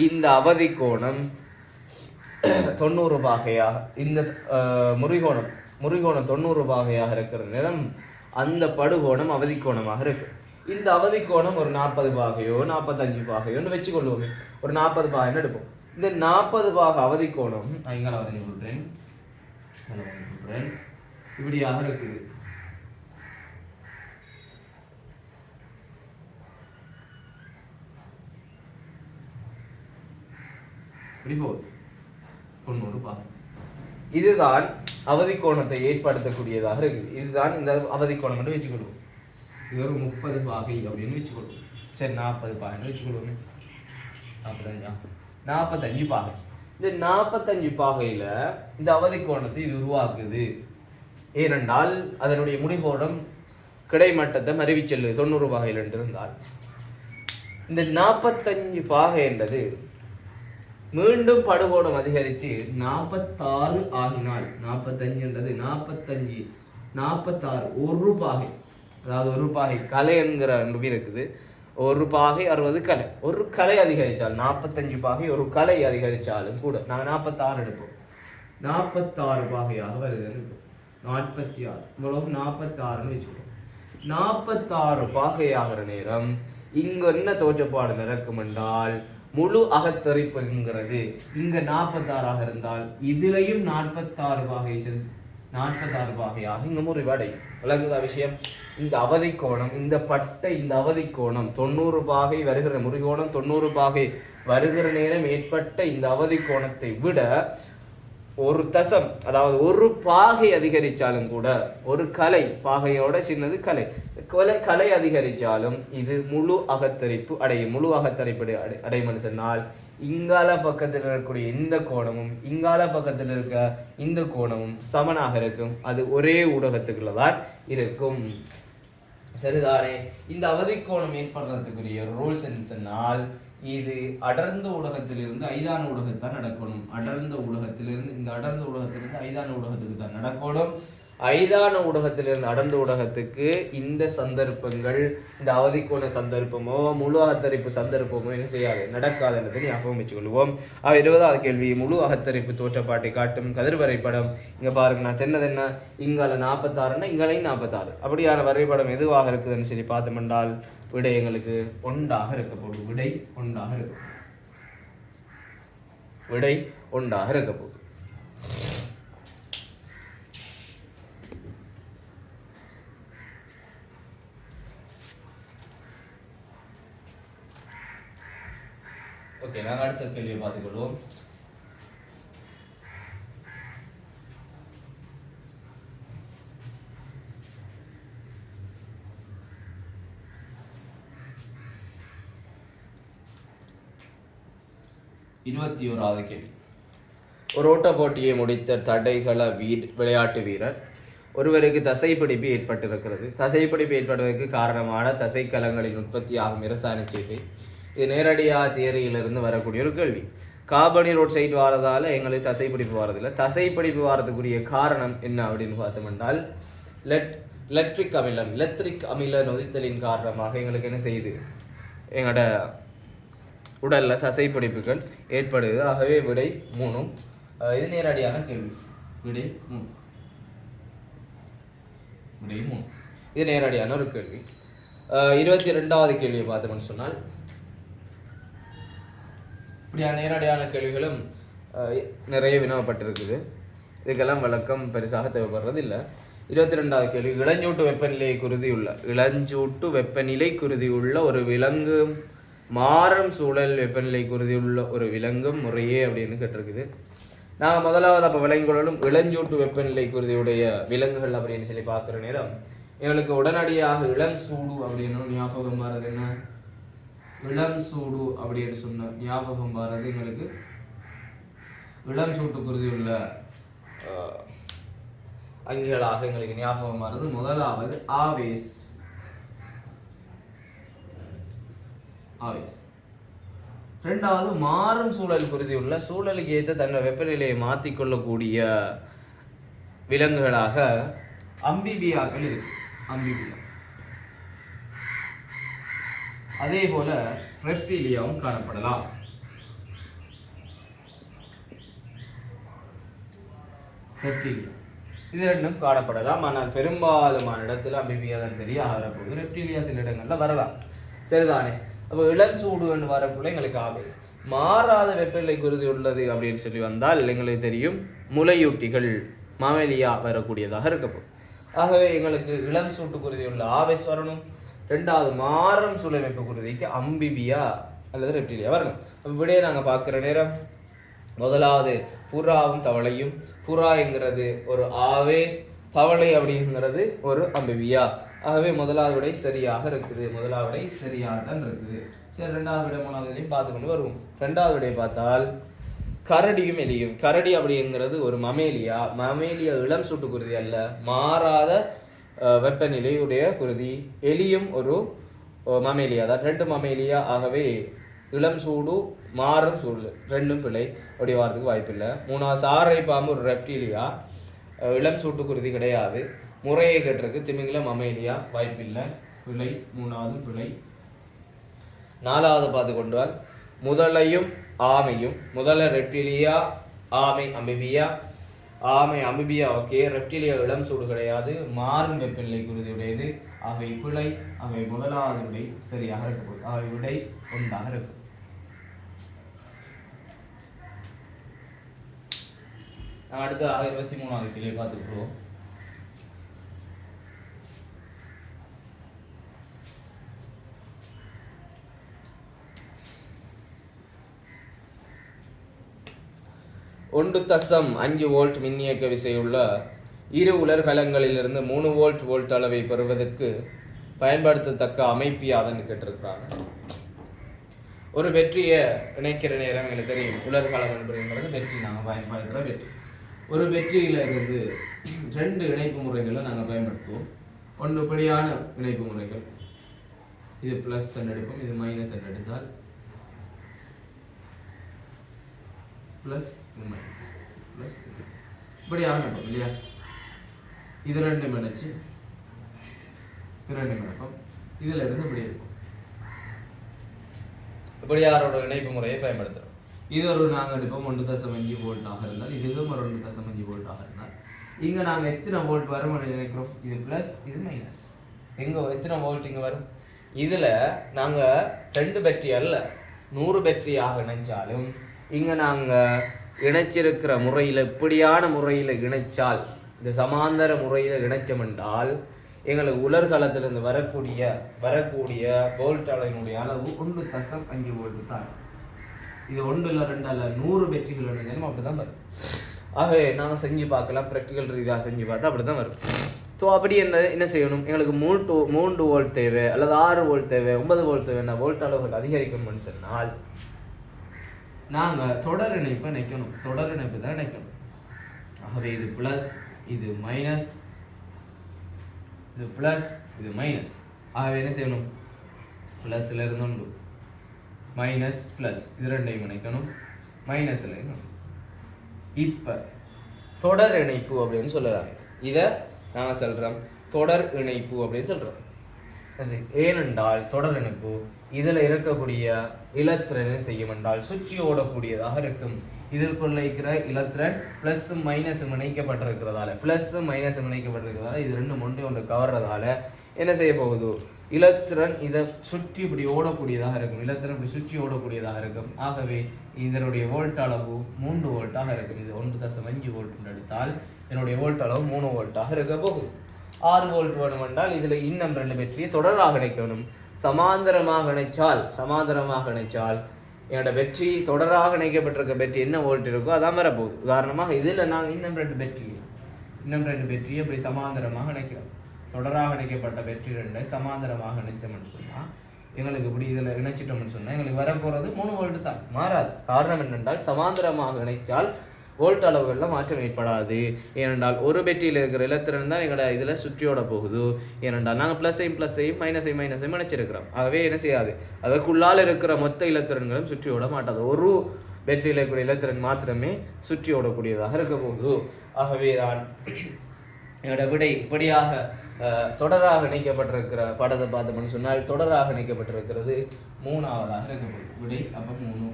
இந்த அவதி கோணம் 90 வகையாக இந்த முறிகோணம் 90 வகையாக இருக்கிற நேரம் அந்த படுகோணம் அவதி கோணமாக இருக்கு. இந்த அவதி கோணம் ஒரு 40 பாகையோ 45 பாகையோன்னு வச்சுக்கொள்வோமே. ஒரு 40 பாகைன்னு எடுப்போம். இந்த 40 பாக அவதி கோணம் இப்படியாக இருக்குது. இப்படி போகுது 90 பாகை. இதுதான் அவதி கோணத்தை ஏற்படுத்தக்கூடியதாக இருக்குது. இதுதான் இந்த அவதி கோணம் என்று வச்சுக்கொள்வோம். இது ஒரு 30 பாகை அப்படின்னு வச்சுக்கொள்வோம். சரி, 40 பாகைன்னு வச்சுக்கொள்வோமே. 45 பாகை. இந்த 45 பாகையில இந்த அவதி கோணத்தை இது உருவாக்குது. ஏனென்றால் அதனுடைய முடிகோணம் கிடைமட்டத்தை மருவி செல்லுது 90 பாகையில் என்று இருந்தால். இந்த 45 பாகை என்றது மீண்டும் படுகோணம் அதிகரித்து 46 ஆகினால் 45 என்றது 46 ஒரு பாகை, அதாவது ஒரு பாகை கலை என்கிற நுபி இருக்குது. ஒரு பாகை 60 கலை, ஒரு கலை அதிகரித்தால் 45 பாகை ஒரு கலை அதிகரித்தாலும் கூட நாங்கள் 46 எடுப்போம். 46 பாகையாக வருது. 46 இவ்வளவு 46ன்னு வச்சுக்கோம். 46 பாகையாகிற நேரம் இங்கு என்ன தோற்றப்பாடு நடக்கும் என்றால் முழு அகத்தரிப்புங்கிறது இங்க 46ஆக இருந்தால் இதுலையும் 46 பாகை 46 பாகையாக இங்க முறிவடை. விளங்குதா விஷயம்? இந்த அவதி கோணம் இந்த அவதி கோணம் 90 பாகை வருகிற முறிகோணம் 90 பாகை வருகிற நேரம் ஏற்பட்ட இந்த அவதி கோணத்தை விட ஒரு தசம், அதாவது ஒரு பாகை அதிகரிச்சாலும் கூட, ஒரு கலை பாகையோட சின்னது கலை அதிகரிச்சாலும் இது முழு அகத்தரிப்பு அடையும். முழு அகத்தரிப்பு அடையும் சொன்னால் இங்கால பக்கத்தில் இருக்கக்கூடிய இந்த கோணமும் இங்கால பக்கத்தில் இருக்க இந்த கோணமும் சமனாக இருக்கும். அது ஒரே ஊடகத்துக்குள்ளதான் இருக்கும். சரிதானே? இந்த அவதி கோணம் ஏற்படுறதுக்குரிய ரூல்ஸ் என்ன சொன்னால் இது அடர்ந்த ஊடகத்திலிருந்து ஐதான ஊடகத்தான் நடக்கணும். அடர்ந்த ஊடகத்திலிருந்து இந்த அடர்ந்த ஊடகத்திலிருந்து ஐதான ஊடகத்துக்கு தான் நடக்கணும். ஐதான ஊடகத்திலிருந்து அடர்ந்த ஊடகத்துக்கு இந்த சந்தர்ப்பங்கள், இந்த அவதிக்கோண சந்தர்ப்பமோ முழு அகத்தரிப்பு சந்தர்ப்பமோ என்ன செய்யாது, நடக்காதுன்றதை ஞாபகம் வச்சுக்கொள்வோம். 20வது கேள்வி, முழு அகத்தரிப்பு தோற்றப்பாட்டை காட்டும் கதிர் வரைபடம். இங்க பாருங்க, நான் சொன்னது என்ன, இங்கால 46ன்னா இங்காலையும் 46. அப்படியான வரைபடம் எதுவாக இருக்குதுன்னு சொல்லி பார்த்தோம்னால் விடை எங்களுக்கு ஒன்றாக இருக்க போகுது. விடை ஒன்றாக இருக்க போகுது. ஓகே, நாங்கள் அடுத்த கேள்வியை பார்த்துக்கொள்வோம். இருபத்தி கேள்வி. ஒரு ஓட்ட போட்டியை முடித்த தடைகள விளையாட்டு வீரர் ஒருவருக்கு தசைப்பிடிப்பு ஏற்பட்டிருக்கிறது. தசைப்பிடிப்பு ஏற்படுவதற்கு காரணமான தசைக்கலங்களின் உற்பத்தி ஆகும் இரசாயன சேர்க்கை. இது நேரடியாக தியரியிலிருந்து வரக்கூடிய ஒரு கேள்வி. காபனி ரோட் சைடு வாரதால எங்களுக்கு தசைப்பிடிப்பு வாரதில்லை. தசைப்பிடிப்பு வாரதுக்குரிய காரணம் என்ன அப்படின்னு பார்த்தோம்னால் லெத்ரிக் அமில நொதித்தலின் காரணமாக எங்களுக்கு என்ன செய்யுது, எங்களோட உடல்ல தசைப்பிடிப்புகள் ஏற்படுது. ஆகவே விடை 3. இது நேரடியான கேள்வி. விடை 3. இது நேரடியான ஒரு கேள்வி. 22வது கேள்வியை பார்த்தோம்னு சொன்னால் இப்படியான நேரடியான கேள்விகளும் நிறைய வினவப்பட்டிருக்குது. இதுக்கெல்லாம் விளக்கம் பெருசாக தேவைப்படுறது இல்லை. 22வது கேள்வி, இளஞ்சூட்டு வெப்பநிலை குருதியுள்ள ஒரு விலங்கு மாறும் சூழல் வெப்பநிலை குருதியுள்ள ஒரு விலங்கும் முறையே அப்படின்னு கேட்டிருக்குது. நாங்கள் முதலாவது அப்போ விலங்குகளும் இளஞ்சூட்டு வெப்பநிலை குருதியுடைய விலங்குகள் அப்படின்னு சொல்லி பார்க்குற நேரம் எங்களுக்கு உடனடியாக இளம் சூடு அப்படின்னு ஞாபகம் வர்றது என்ன, இளம் சூடு அப்படின்னு சொன்ன ஞாபகம் வர்றது எங்களுக்கு இளம் சூட்டு குருதியுள்ள அங்கிகளாக எங்களுக்கு ஞாபகம் வர்றது முதலாவது ஆவேஸ். ரெண்டாவது மாறும் சூழல் குருதி உள்ள சூழலுக்கு ஏற்ற தங்கள் வெப்பநிலையை மாற்றிக்கொள்ளக்கூடிய விலங்குகளாக அம்பிபியாக்கள் இருக்கு. அம்பிபியா அதே போல ரெப்டிலியாவும் காணப்படலாம். ரெப்டிலியா இது ரெண்டும் காணப்படலாம். ஆனால் பெரும்பாலுமான இடத்துல அம்பிபியா தான் சரியாக வரப்போகுது. ரெப்டிலியா சில இடங்கள்ல வரலாம். சரிதானே? அப்போ இளம் சூடுன்னு வரக்குள்ள எங்களுக்கு ஆபேஸ் மாறாத வெப்பநிலை குருதி உள்ளது அப்படின்னு சொல்லி வந்தால் எங்களுக்கு தெரியும் முளையூட்டிகள் மாமேலியா வரக்கூடியதாக இருக்கப்போம். ஆகவே எங்களுக்கு இளம் சூட்டு குருதி உள்ள ஆவேஸ் வரணும். ரெண்டாவது மாறும் சூழமைப்பு குருதிக்கு அம்பிபியா அல்லது ரெப்டிலியா வரணும். இப்படியே நாங்கள் பார்க்குற நேரம் முதலாவது புறாவும் தவளையும். புறா என்கிறது ஒரு ஆவேஸ், தவளை அப்படிங்கிறது ஒரு அம்பிபியா. ஆகவே முதலாவது விடை சரியாக இருக்குது. முதலாவது விடை சரியாக தான் இருக்குது. சரி, ரெண்டாவது விடை மூணாவதுலையும் பார்த்து கொண்டு வருவோம். ரெண்டாவது விடை பார்த்தால் கரடியும் எலியும். கரடி அப்படிங்கிறது ஒரு மமேலியா. மமேலியா இளம் சூட்டு குருதி அல்ல, மாறாத வெப்பநிலையுடைய குருதி. எலியும் ஒரு மமேலியா தான், ரெண்டு மமேலியா. ஆகவே இளம் சூடு மாறும் சூடு ரெண்டும் பிழை, அப்படி வாரத்துக்கு வாய்ப்பில்லை. மூணாவது சாரை பாம்பு ஒரு ரெப்டிலியா, இளம் சூட்டு குருதி கிடையாது. முறையை கேட்டிருக்கு திமிங்கிலம் மமேலியா, வாய்ப்பில்லை, பிழை, மூணாவது பிழை. நாலாவது பார்த்து கொண்டால் முதலையும் ஆமையும். முதல ரெப்டிலியா, ஆமை அம்பிபியா. ஆமை அம்பிபியா ஓகே, ரெப்டிலியா இளம் சூடு கிடையாது, மாறும் வெப்பநிலை குருதியுடையது. ஆகவே பிழை. ஆகவே முதலாவது விடை சரியாக இருக்க போகுது. ஆகவே விடை ஒன்றாக இருக்கும். அடுத்து 23வது கேள்வியை பார்த்துக்கிடுவோம். ஒன்று தசம் 5 வோல்ட் மின்னியக்க விசையுள்ள இரு உலர்கலங்களிலிருந்து 3 வோல்ட் அளவை பெறுவதற்கு பயன்படுத்தத்தக்க அமைப்பு யாதன்னு கேட்டிருக்கிறாங்க. ஒரு வெற்றியை இணைக்கிற நேரம் எங்களுக்கு தெரியும். உலர்கலம் என்பதுங்கிறது வெற்றி, நாங்கள் பயன்படுத்துகிற வெற்றி. ஒரு வெற்றியில இருந்து 2 இணைப்பு முறைகளை நாங்கள் பயன்படுத்துவோம். ஒன்று படியான இணைப்பு முறைகள். இது பிளஸ் எடுப்போம், இது மைனஸ் எடுத்தால் பிளஸ் மைனஸ் பிளஸ் மைனஸ் இப்படியாக நினைப்போம் இல்லையா? இது ரெண்டும் இணைச்சு ரெண்டும் இணைப்போம். இதுல இருந்து இப்படி இருக்கும். இப்படி யாரோட இணைப்பு முறையை பயன்படுத்துறோம். இது ஒரு நாங்கள் எடுப்போம் 1.5 வோல்ட்டாக இருந்தால், இதுவும் ஒரு 1.5 வோல்ட்டாக இருந்தால், இங்கே நாங்கள் எத்தனை வோல்ட் வரும் நினைக்கிறோம்? இது பிளஸ், இது மைனஸ். எங்கே எத்தனை வோல்ட் இங்கே வரும்? இதில் நாங்கள் 2 பேட்டரி அல்ல 100 பேட்டரியாக இணைச்சாலும் இங்கே நாங்கள் இணைச்சிருக்கிற முறையில் இப்படியான முறையில் இணைச்சால், இந்த சமாந்தர முறையில் இணைச்சோம் என்றால் எங்களுக்கு உலர்கலத்திலிருந்து வரக்கூடிய வோல்ட் அளவினுடைய அளவு 1.5 வோல்ட் தான். இது 1 இல்லை 2 அல்ல 100 பேட்டரிகள் இணைஞ்சாலும் அப்படி தான் வரும். ஆகவே நாங்கள் செஞ்சு பார்க்கலாம், ப்ராக்டிக்கல் ரீதியாக செஞ்சு பார்த்தா அப்படி தான் வரும். ஸோ அப்படி என்ன செய்யணும்? எங்களுக்கு 3 வோல்ட் தேவை அல்லது 6 வோல்ட் தேவை, 9 வோல்ட் தேவை, வோல்ட் அளவுகள் அதிகரிக்கணும்னு சொன்னால் நாங்கள் தொடர் இணைப்பை இணைக்கணும். தொடர் இணைப்பு தான் இணைக்கணும். ஆகவே இது பிளஸ், இது மைனஸ், இது பிளஸ், இது மைனஸ். ஆகவே என்ன செய்யணும்? பிளஸ்ல இருந்து 1 மைனஸ் பிளஸ் இது ரெண்டையும் இணைக்கணும், மைனஸ்ல இருக்கணும். இப்போ தொடர் இணைப்பு அப்படின்னு சொல்லலாம். இதை நாங்கள் சொல்கிறோம் தொடர் இணைப்பு அப்படின்னு சொல்கிறோம். அது ஏனென்றால் தொடர் இணைப்பு இதில் இருக்கக்கூடிய இலத்திரனை செய்யும் என்றால் சுற்றி ஓடக்கூடியதாக இருக்கும். இதற்குள்ள இருக்கிற இலத்திரன் பிளஸ் மைனஸ் இணைக்கப்பட்டிருக்கிறதால இது ரெண்டும் ஒன்று கவர்றதால என்ன செய்ய போகுது? இலத்திரன் இதை சுற்றி இப்படி ஓடக்கூடியதாக இருக்கும். இலத்திரன் இப்படி சுற்றி ஓடக்கூடியதாக இருக்கும். ஆகவே இதனுடைய வோல்ட் அளவு 3 வோல்ட்டாக இருக்கும். இது 1.5 வோல்ட் எடுத்தால் இதனுடைய வோல்ட் அளவு 3 வோல்ட்டாக இருக்க போகுது. 6 வோல்ட் வேணும் என்றால் இதில் இன்னும் 2 பேட்டரியை தொடராக இணைக்கணும். சமாந்தரமாக இணைச்சால் என்னோட பேட்டரி தொடராக இணைக்கப்பட்டிருக்க பேட்டரி என்ன வோல்ட் இருக்கோ அதான் வரப்போகுது. உதாரணமாக இதில் நாங்கள் இன்னும் 2 பேட்டரியை இப்படி சமாந்தரமாக இணைக்கிறோம். தொடராக இணைக்கப்பட்ட பேட்டரி 2 சமாந்தரமாக இணைச்சோம்னு சொன்னால் எங்களுக்கு இப்படி இதில் இணைச்சிட்டோம்னு சொன்னால் எங்களுக்கு வரப்போகிறது 3 வோல்ட் தான், மாறாது. காரணம் என்னென்றால் சமாந்தரமாக இணைச்சால் வோல்ட் அளவுகளில் மாற்றம் ஏற்படாது. ஏனென்றால் ஒரு பெட்டியில் இருக்கிற இலத்திரன் தான் எங்களோட இதில் சுற்றியோட போகுது. ஏனென்றால் நாங்கள் +ஐயும் மைனஸையும் இணைச்சிருக்கிறோம். ஆகவே என்ன செய்யாது, அதற்குள்ளால் இருக்கிற மொத்த இலத்திரன்களும் சுற்றியோட மாட்டாது. ஒரு பேட்டரியில் இருக்கக்கூடிய இலத்திரன் மாத்திரமே சுற்றி ஓடக்கூடியதாக இருக்க போகுது. ஆகவே தான் என்னோட விடை இப்படியாக தொடராக இணைக்கப்பட்டிருக்கிற படத்தை பார்த்தோம்னு சொன்னால் தொடராக இணைக்கப்பட்டிருக்கிறது 3ஆவதாக இருக்க போகுது. விடை அப்போ 3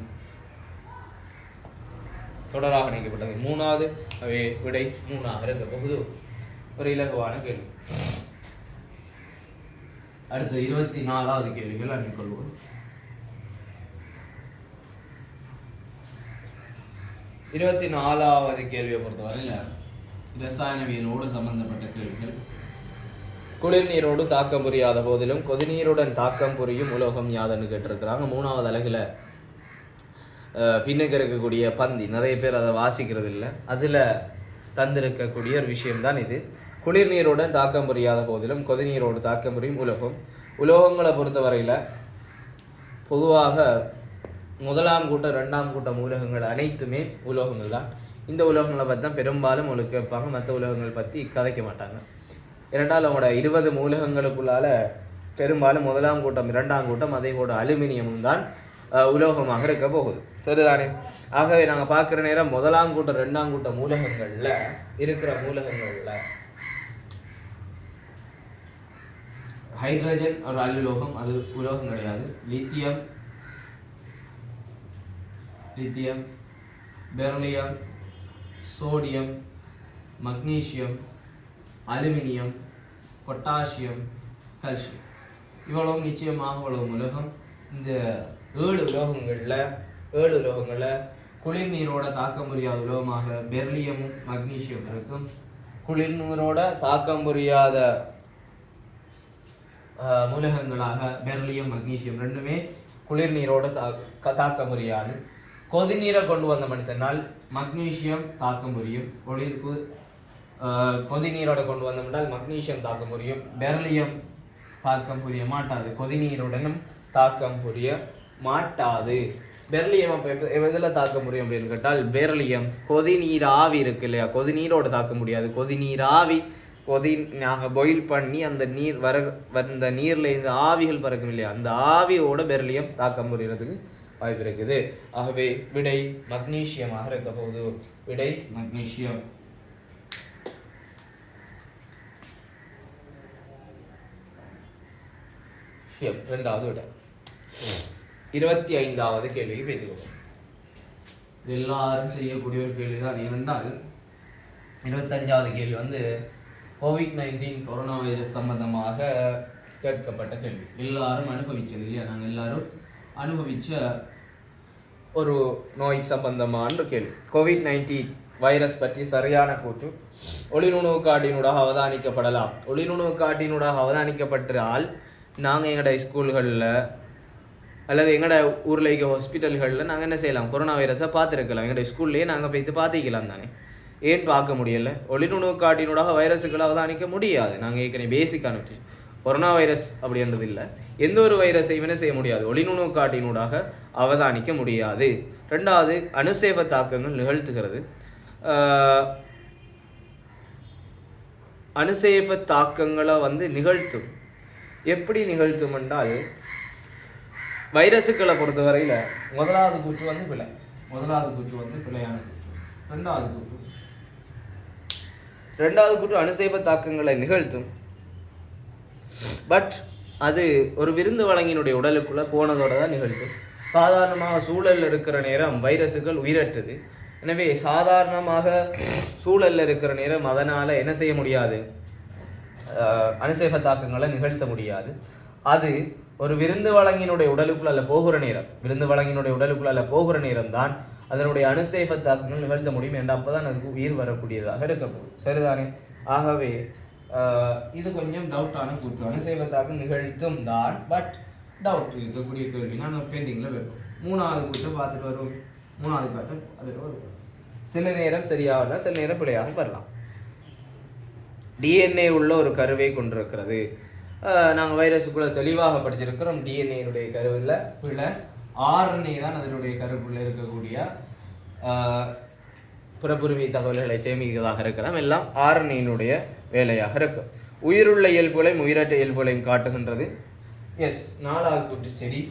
தொடராக இணைக்கப்பட்டது 3வது. அவை விடை 3ஆக இருக்க போகுது. ஒரு இலகுவான கேள்வி. அடுத்து 24வது கேள்விகள் அணிக்கொள்வோம். 24வது கேள்வியை பொறுத்தவரையில் ரசாயனவியலோடு சம்பந்தப்பட்ட கேள்விகள். குளிர் நீரோடு தாக்கம் புரியாத போதிலும் கொதிநீருடன் தாக்கம் புரியும் உலோகம் யாதன்னு கேட்டிருக்கிறாங்க. 3வது அலகில் பின்னுக்கு இருக்கக்கூடிய பந்தி, நிறைய பேர் அதை வாசிக்கிறது இல்லை, அதில் தந்திருக்கக்கூடிய ஒரு விஷயம்தான் இது. குளிர் நீருடன் தாக்கம் புரியாத போதிலும் கொதிநீரோடு தாக்கம் புரியும் உலோகம். உலோகங்களை பொறுத்தவரையில் பொதுவாக 1ஆம் கூட்டம் 2ஆம் கூட்டம் உலோகங்கள் அனைத்துமே உலோகங்கள் தான். இந்த உலோகங்களை பற்றி தான் பெரும்பாலும் உங்களுக்கு கேட்பாங்க, மற்ற உலோகங்கள் பற்றி கதைக்க மாட்டாங்க. இரண்டால் அவங்களோட 20 மூலகங்களுக்குள்ளால் பெரும்பாலும் 1ஆம் கூட்டம் 2ஆம் கூட்டம் அதே கூட அலுமினியமும் தான் உலோகமாக இருக்க போகுது. சரிதானே? ஆகவே நாங்கள் பார்க்குற நேரம் 1ஆம் கூட்டம் 2ஆம் கூட்ட மூலகங்களில் இருக்கிற மூலகங்களில் ஹைட்ரஜன் ஒரு அல்லுலோகம், அது உலோகம் கிடையாது. Lithium, beryllium, sodium, magnesium, aluminium, potassium, calcium, இவ்வளவு நிச்சயமாக இவ்வளவு உலோகம். இந்த 7 உலோகங்களில் குளிர் நீரோட தாக்கம் புரியாத உலோகமாக பெரிலியமும் மக்னீசியம் இருக்கும். குளிர் நீரோட தாக்கம் புரியாத மூலகங்களாக பெரிலியம் மக்னீசியம் ரெண்டுமே குளிர் நீரோட தாக்க முடியாது. கொதிநீரை கொண்டு வந்த மனுஷனால் மக்னீசியம் தாக்க முடியும். கொதிநீரோட கொண்டு வந்தோம்னால் மக்னீசியம் தாக்க முடியும். பெரிலியம் தாக்கம் புரிய மாட்டாது, கொதிநீருடனும் தாக்கம் புரிய மாட்டாது. பெரிலியம் எதில் தாக்க முடியும் அப்படின்னு கேட்டால் பெரிலியம் கொதிநீர் ஆவி இருக்கு இல்லையா, கொதிநீரோட தாக்க முடியாது. கொதிநீர் ஆவி நாங்கள் பாயில் பண்ணி அந்த நீர் வந்த நீரில் இந்த ஆவிகள் பறக்கும் இல்லையா, அந்த ஆவியோட பெரிலியம் தாக்கம் புரியறதுக்கு வாய்ப்பு இருக்குது. ஆகவே விடை மக்னீசியமாக இருக்க போகுது. விடை மக்னீசியம். இரண்டாவது விடை. 25வது கேள்விக்கு பேசிக்கொள்வோம். எல்லாரும் செய்யக்கூடிய ஒரு கேள்விதான். ஏனென்றால் 25வது கேள்வி COVID-19 கொரோனா வைரஸ் சம்பந்தமாக கேட்கப்பட்ட கேள்வி. எல்லாரும் அனுபவிச்சது இல்லையா, நாங்கள் எல்லாரும் அனுபவிச்ச ஒரு நோய் சம்பந்தமான கேள்வி. COVID-19 வைரஸ் பற்றி சரியான கூற்று ஒளிநுணவு காட்டினூடாக அவதானிக்கப்படலாம். ஒளிநுணவு காட்டினூடாக அவதானிக்கப்பட்டால் நாங்கள் எங்களோட ஸ்கூல்களில் அல்லது எங்களோட ஊரில் இருக்க ஹாஸ்பிட்டல்களில் நாங்கள் என்ன செய்யலாம், கொரோனா வைரஸை பார்த்துருக்கலாம். எங்களோட ஸ்கூல்லேயே நாங்கள் போய்த்து பார்த்துக்கலாம் தானே. ஏன் பார்க்க முடியலை? ஒளிநுணவு காட்டினூடாக வைரஸுகளை அவதானிக்க முடியாது. நாங்கள் ஏற்கனவே பேசிக்கான கொரோனா வைரஸ் அப்படின்றது இல்லை, எந்த ஒரு வைரஸையும் என்ன செய்ய முடியாது, ஒளிநுணவு காட்டினூடாக அவதானிக்க முடியாது. ரெண்டாவது, அணுசேவ தாக்கங்கள் நிகழ்த்துகிறது. அணுசேவ தாக்கங்களை நிகழ்த்தும். எப்படி நிகழ்த்தும் என்றால், வைரஸுக்களை பொறுத்தவரையில் முதலாவது கூற்று பிழை. முதலாவது கூற்று பிழையான கூற்று. ரெண்டாவது கூற்று அணுசேவ தாக்கங்களை நிகழ்த்தும். பட் அது ஒரு விருந்து வழங்கினுடைய உடலுக்குள்ளே போனதோட தான் நிகழ்த்தும். சாதாரணமாக சூழலில் இருக்கிற நேரம் வைரஸுகள் உயிரற்றுது. எனவே சாதாரணமாக சூழலில் இருக்கிற நேரம் அதனால் என்ன செய்ய முடியாது, அணுசேவ தாக்கங்களை நிகழ்த்த முடியாது. அது ஒரு விருந்து வழங்கினுடைய உடலுக்குள்ள போகிற நேரம் தான் அதனுடைய அணுசேவ தாக்கங்கள் நிகழ்த்த முடியும். என்ற அப்போ தான் அதுக்கு உயிர் வரக்கூடியதாக இருக்க போகுது. சரிதானே? ஆகவே இது கொஞ்சம் டவுட்டான கூற்று. அணுசேவ தாக்கம் நிகழ்த்தும் தான், பட் டவுட் இருக்கக்கூடிய கேள்வி. நாங்கள் பெண்டிங்கில் வைப்போம். 3வது கூற்றை பார்த்துட்டு வருவோம். 3வது காட்டம் அதில் வருவோம். சில நேரம் சரியாகலாம், சில நேரம் பிழையாக வரலாம். டிஎன்ஏ உள்ள ஒரு கருவை கொண்டிருக்கிறது. நாங்கள் வைரஸுக்குள்ளே தெளிவாக படிச்சிருக்கிறோம். டிஎன்ஏனுடைய கருவில் பிள்ளை RNA தான் அதனுடைய கருவுக்குள்ளே இருக்கக்கூடிய புறப்புரிமை தகவல்களை சேமிக்கிறதாக இருக்கலாம், எல்லாம் ஆர்என்ஏனுடைய வேலையாக இருக்கும். உயிருள்ள இயல்புகளையும் உயிரற்ற இயல்புகளையும் காட்டுகின்றது. எஸ், 4வது கூட்டு சரி.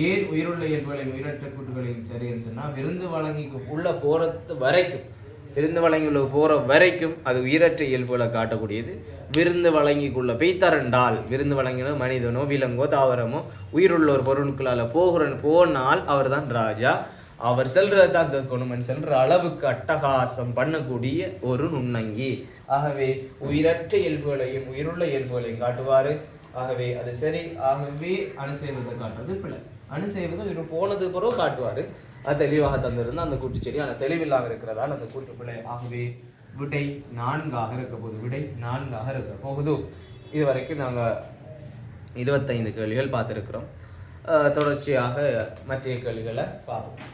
ஏன் உயிருள்ள இயல்புகளையும் உயிரற்ற கூட்டுகளையும் சரின்னு சொன்னால், விருந்து வழங்கி உள்ள போறது வரைக்கும், விருந்து வழங்கி உள்ள போற வரைக்கும் அது உயிரற்ற இயல்புகளை காட்டக்கூடியது. விருந்து வழங்கிக்குள்ள பெய்தரண்டால், விருந்து வழங்கின மனிதனோ விலங்கோ தாவரமோ உயிருள்ள ஒரு பொருட்களால் போனால் அவர் தான் ராஜா. அவர் செல்றதான் கேட்கணும், செல்ற அளவுக்கு அட்டகாசம் பண்ணக்கூடிய ஒரு நுண்ணங்கி. ஆகவே உயிரற்ற இயல்புகளையும் உயிருள்ள இயல்புகளையும் காட்டுவாரு. ஆகவே அது சரி. ஆகவே அணுசெய்வதை காட்டுறது பிள்ளை. அணுசெய்வதை இவர் போனது பிறகு காட்டுவாரு. அது தெளிவாக தந்திருந்தா அந்த கூட்டு சரி. ஆனால் தெளிவில்லாமல் இருக்கிறதால் அந்த கூட்டு பிள்ளை. ஆகவே விடை 4ஆக இருக்க போகுது. விடை 4ஆக இருக்க போகுது. இது வரைக்கும் நாங்கள் 25 கேள்விகள் பார்த்துருக்கிறோம். தொடர்ச்சியாக மற்ற கேள்விகளை பார்ப்போம்.